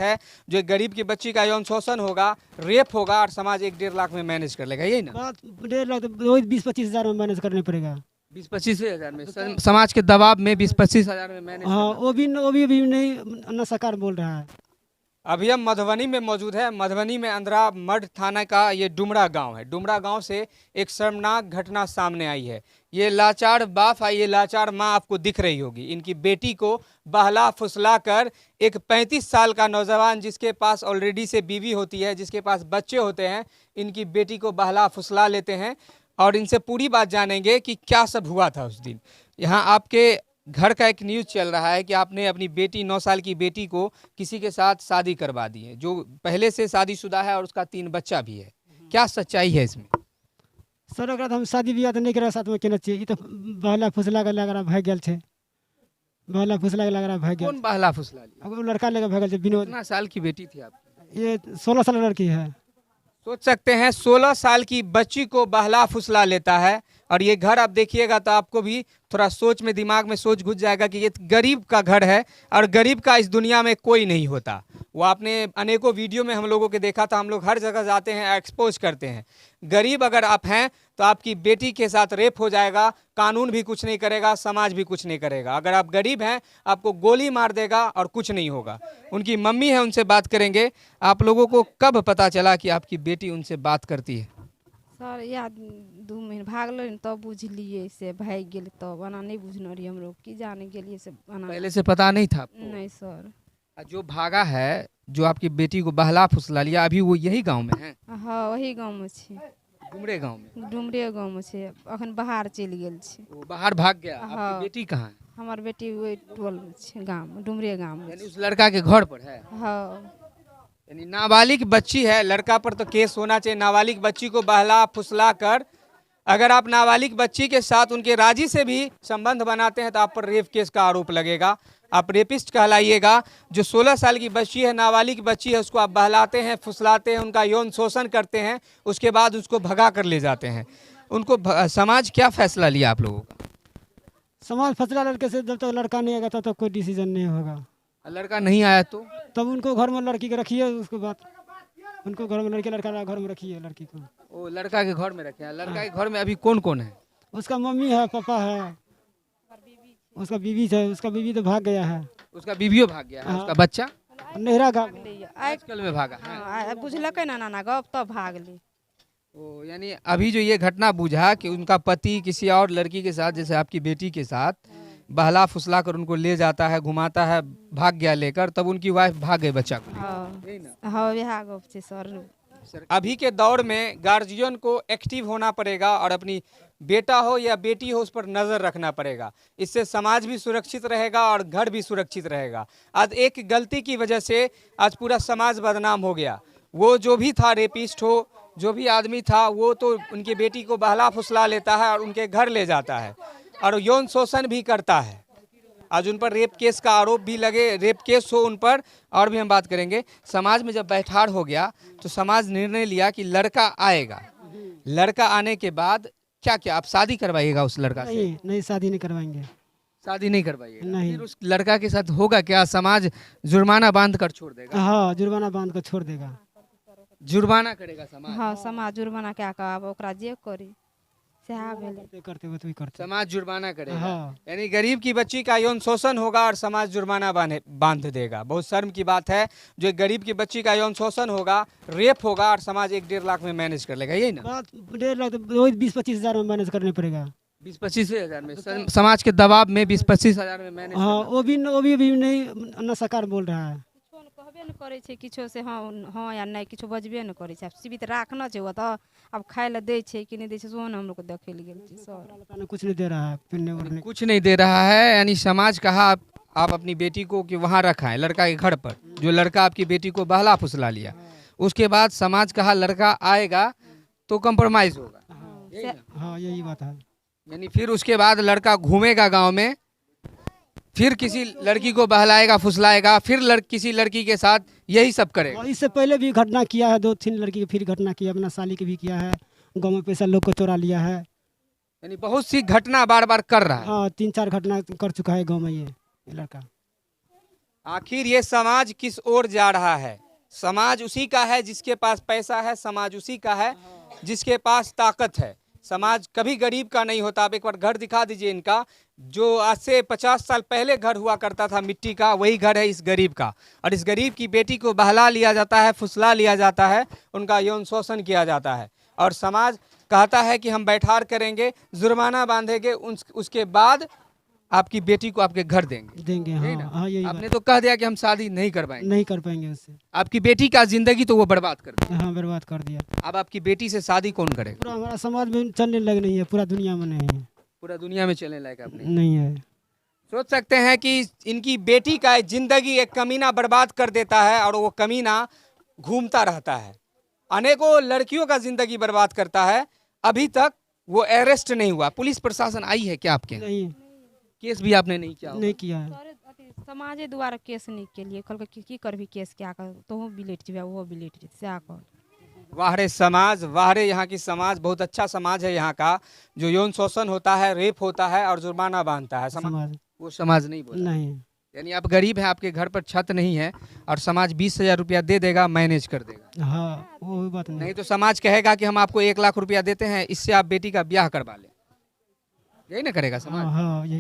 है जो एक गरीब की बच्ची का यौन शोषण होगा, रेप होगा और समाज 1-1.5 लाख में मैनेज कर लेगा, यही ना? बात 1.5 लाख तो वही 20-25 हज़ार में मैनेज करना पड़ेगा। 20-25 हज़ार में समाज के दबाव में 20-25 हज़ार में मैनेज हाँ, करना। वो भी नहीं नशाकार बोल रहा है। अभी हम मधुबनी में मौजूद है। मधुबनी में अंधरा मठ थाना का ये डुमरा गांव है। डुमरा गांव से एक शर्मनाक घटना सामने आई है। ये लाचार बाप है, ये लाचार माँ आपको दिख रही होगी। इनकी बेटी को बहला फुसला कर एक 35 साल का नौजवान जिसके पास ऑलरेडी से बीवी होती है, जिसके पास बच्चे होते हैं, इनकी बेटी को बहला फुसला लेते हैं और इनसे पूरी बात जानेंगे कि क्या सब हुआ था उस दिन। यहाँ आपके घर का एक न्यूज़ चल रहा है कि आपने अपनी बेटी 9 साल की बेटी को किसी के साथ शादी करवा दी है, जो पहले से शादीशुदा है और उसका 3 बच्चा भी है। क्या सच्चाई है इसमें? सर अगर हम शादी ब्याह तो नहीं करा साथ में केना चाहिए। ये तो बहला फुसला के लग रहा भाग गेल छे। बहला फुसला के लग रहा भाग गेल। कौन बहला फुसला लिया? अब वो लड़का लेकर भाग गेल छे विनोद। कितना साल की बेटी थी आपकी? ये 16 साल लड़की है। सोच सकते हैं 16 साल की बच्ची को बहला फुसला लेता है। और ये घर आप देखिएगा तो आपको भी थोड़ा सोच में, दिमाग में सोच घुस जाएगा कि ये गरीब का घर है और गरीब का इस दुनिया में कोई नहीं होता। वो आपने अनेकों वीडियो में हम लोगों के देखा था। हम लोग हर जगह जाते हैं, एक्सपोज करते हैं। गरीब अगर आप हैं तो आपकी बेटी के साथ रेप हो जाएगा, कानून भी कुछ नहीं करेगा, समाज भी कुछ नहीं करेगा। अगर आप गरीब हैं आपको गोली मार देगा और कुछ नहीं होगा। उनकी मम्मी है, उनसे बात करेंगे। आप लोगों को कब पता चला कि आपकी बेटी उनसे बात करती है? सर या 2 महीना भागल तब बुझलिए से भाग गेल तब बना नहीं बुझना रही हम लोग की जाने गेलिए से बना। पहले से पता नहीं था आपको? नहीं सर। जो भागा है, जो आपकी बेटी को बहला फुसला लिया, अभी वो यही गांव में है? हाँ वही गाँव में छे। डुमरे गांव में? डुमरे गाँव में छे। अखन बाहर चलि गेल छे। वो बाहर भाग गया। हाँ। आपकी बेटी कहाँ है? हमार बेटी वही टोल में छे, गाँव डुमरे गाँव में। यानी उस लड़का के घर पर है? हाँ। यानी नाबालिग बच्ची है, लड़का पर तो केस होना चाहिए। नाबालिग बच्ची को बहला फुसला कर अगर आप नाबालिग बच्ची के साथ उनके राजी से भी संबंध बनाते हैं तो आप पर रेप केस का आरोप लगेगा, आप रेपिस्ट कहलाइएगा। जो 16 साल की बच्ची है, नाबालिग बच्ची है, उसको आप बहलाते हैं, फुसलाते हैं, उनका यौन शोषण करते हैं, उसके बाद उसको भगा कर ले जाते हैं। उनको समाज क्या फैसला लिया आप लोगों का? समाज फैसला लड़के से जब तक लड़का नहीं आएगा तब तक कोई डिसीजन नहीं होगा। लड़का नहीं आया तो तब उनको घर में लड़की के रखिए। उसके बाद उनको घर में लड़के लड़का घर में रखिए लड़की को। वो लड़का के घर में रखे हैं। लड़का के घर में अभी कौन कौन है? उसका मम्मी है, पापा है, उसका बीवी है। उसका बीवी तो भाग गया है। उसका बीवियों भाग गया है। उसका बच्चा नहरा गाँव आजकल में भागा है। हाँ बुझलक ना नाना गप तब भागली। ओ यानी अभी जो ये घटना बुझा कि उनका पति किसी और लड़की के साथ, जैसे आपकी बेटी के साथ, बहला फुसला कर उनको ले जाता है, घुमाता है, भाग गया लेकर, तब उनकी वाइफ भाग गई बच्चा को। हाँ वह गप छे सर। अभी के दौर में गार्जियन को एक्टिव होना पड़ेगा और अपनी बेटा हो या बेटी हो उस पर नज़र रखना पड़ेगा। इससे समाज भी सुरक्षित रहेगा और घर भी सुरक्षित रहेगा। आज एक गलती की वजह से आज पूरा समाज बदनाम हो गया। वो जो भी था रेपिस्ट हो, जो भी आदमी था, वो तो उनकी बेटी को बहला फुसला लेता है और उनके घर ले जाता है और यौन शोषण भी करता है। आज उन पर रेप केस का आरोप भी लगे, रेप केस हो उन पर। और भी हम बात करेंगे। समाज में जब बैठाड़ हो गया तो समाज निर्णय लिया कि लड़का आएगा। लड़का आने के बाद क्या क्या आप शादी करवाइएगा उस लड़का से? नहीं शादी नहीं करवाएंगे। शादी नहीं करवाइएगा? नहीं। फिर उस लड़का के साथ होगा क्या? समाज जुर्माना बांध कर छोड़ देगा? हाँ जुर्माना बांध कर छोड़ देगा। जुर्माना करेगा समाज? हाँ समाज जुर्माना क्या कहब ओकरा जे करी करते हुए तो करते। समाज जुर्माना करेगा। हाँ। यानी गरीब की बच्ची का यौन शोषण होगा और समाज जुर्माना बांध देगा। बहुत शर्म की बात है। जो एक गरीब की बच्ची का यौन शोषण होगा, रेप होगा और समाज 1-1.5 लाख में मैनेज कर लेगा, यही ना? बात 1.5 लाख तो वही 20-25 हज़ार में मैनेज करना पड़ेगा। 20-25 हज़ार में समाज के दबाव में 20-25 हज़ार में मैनेज। हाँ वो भी नहीं नशाकार बोल रहा है। कहबे न करे छे किछो से हाँ हाँ या नहीं किछो बजबे न करे छे। सीमित राखना छे। वो तो अब खाए ला दे छे कि नहीं दे छे सोन हम लोग को देखे ले गेल छे सर। कुछ नहीं दे रहा है, पीने उड़ने कुछ नहीं दे रहा है। यानी समाज कहा आप अपनी बेटी को कि वहाँ रखा है लड़का के घर पर, जो लड़का आपकी बेटी को बहला फुसला लिया। उसके बाद समाज कहा लड़का आएगा तो कंप्रोमाइज होगा। हाँ यही बात है। यानी फिर उसके बाद लड़का घूमेगा गांव में, फिर किसी लड़की को बहलाएगा फुसलाएगा, फिर किसी लड़की के साथ यही सब करेगा। इससे पहले भी घटना किया है, 2-3 लड़की की फिर घटना किया, अपना साली की भी किया है। गाँव में पैसा लोग को चोरा लिया है। यानी बहुत सी घटना बार बार कर रहा है। हाँ 3-4 घटना कर चुका है गाँव में ये लड़का। आखिर ये समाज किस ओर जा रहा है? समाज उसी का है जिसके पास पैसा है, समाज उसी का है जिसके पास ताकत है। समाज कभी गरीब का नहीं होता। आप एक बार घर दिखा दीजिए इनका, जो आज से 50 साल पहले घर हुआ करता था मिट्टी का, वही घर है इस गरीब का। और इस गरीब की बेटी को बहला लिया जाता है, फुसला लिया जाता है, उनका यौन शोषण किया जाता है। और समाज कहता है कि हम बैठार करेंगे, जुर्माना बांधेंगे, उसके बाद आपकी बेटी को आपके घर देंगे। देंगे, ना? हाँ यही आपने तो कह दिया कि हम शादी नहीं कर पाएंगे। नहीं कर पाएंगे उससे। आपकी बेटी का जिंदगी तो वो बर्बाद कर दी। हाँ बर्बाद कर दिया। अब आपकी बेटी से शादी कौन करेगा? पूरा हमारा समाज में चलने लग नहीं है, पूरा दुनिया में नहीं है। पूरा दुनिया में चलने लायक आपने नहीं है। सोच सकते हैं कि इनकी बेटी का जिंदगी एक कमीना बर्बाद कर देता है और वो कमीना घूमता रहता है, अनेकों लड़कियों का जिंदगी बर्बाद करता है। अभी तक वो अरेस्ट नहीं हुआ। पुलिस प्रशासन आई है क्या आपके? नहीं, केस भी आपने नहीं किया होगा। नहीं किया है। समाजे द्वारा केस नहीं के लिए कहल की करबी केस क्या कर तो बिलेट जीवे वो बिलेट जी से आकर। वाह रे समाज, वाह रे यहाँ की समाज। बहुत अच्छा समाज है यहाँ का, जो यौन शोषण होता है, रेप होता है और जुर्माना बांधता है। समाज वो समाज नहीं बोला। नहीं। यानी आप गरीब हैं, आपके घर पर छत नहीं है और समाज 20,000 रुपया दे देगा, मैनेज कर देगा। हाँ वो भी बात नहीं। नहीं तो समाज कहेगा कि हम आपको 1 लाख रुपया देते हैं, इससे आप बेटी का ब्याह करवा लें। यही ना करेगा समाज। हाँ यही।